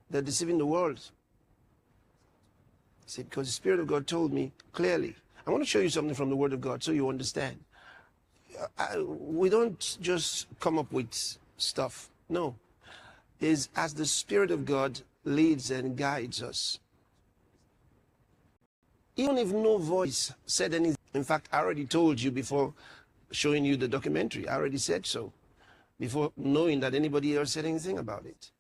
They're deceiving the world. See, because the Spirit of God told me clearly. I want to show you something from the Word of God so you understand. We don't just come up with stuff. No. It's as the Spirit of God leads and guides us. Even if no voice said anything. In fact, I already told you before showing you the documentary. I already said so. Before knowing that anybody else said anything about it.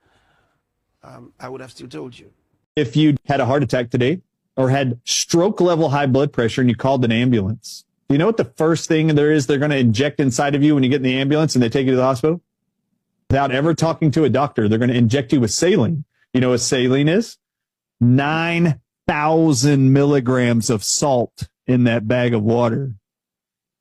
I would have still told you. If you had a heart attack today or had stroke level high blood pressure and you called an ambulance, do you know what the first thing there is they're going to inject inside of you when you get in the ambulance and they take you to the hospital? Without ever talking to a doctor, they're going to inject you with saline. You know what saline is? 9,000 milligrams of salt in that bag of water.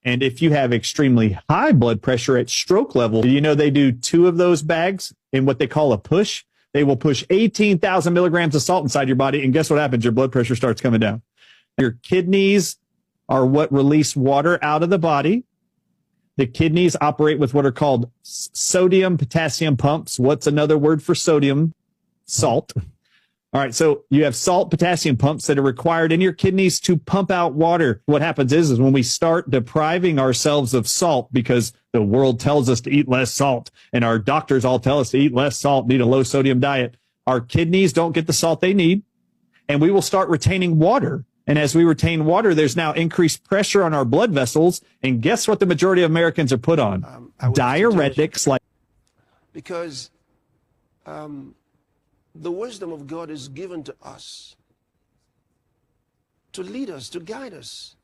And if you have extremely high blood pressure at stroke level, you know they do 2 of those bags in what they call a push. They will push 18,000 milligrams of salt inside your body. And guess what happens? Your blood pressure starts coming down. Your kidneys are what release water out of the body. The kidneys operate with what are called sodium potassium pumps. What's another word for sodium? Salt. All right. So you have salt potassium pumps that are required in your kidneys to pump out water. What happens is when we start depriving ourselves of salt because the world tells us to eat less salt and our doctors all tell us to eat less salt, need a low sodium diet. Our kidneys don't get the salt they need and we will start retaining water. And as we retain water, there's now increased pressure on our blood vessels. And guess what the majority of Americans are put on? Diuretics like. Because the wisdom of God is given to us to lead us, to guide us.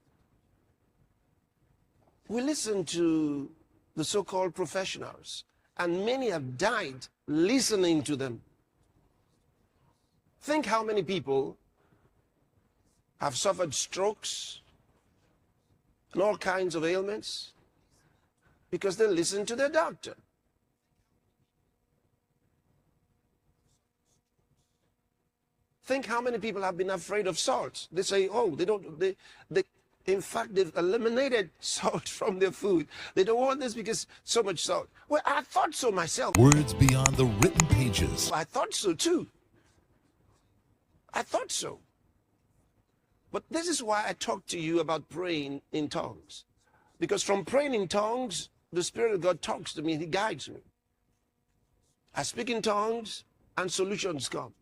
We listen to the so-called professionals, and many have died listening to them. Think how many people have suffered strokes and all kinds of ailments because they listen to their doctor. Think how many people have been afraid of salt. They say, oh, in fact, they've eliminated salt from their food. They don't want this because so much salt. Well, I thought so myself. Words beyond the written pages. I thought so too. I thought so. But this is why I talk to you about praying in tongues. Because from praying in tongues, the Spirit of God talks to me and He guides me. I speak in tongues and solutions come.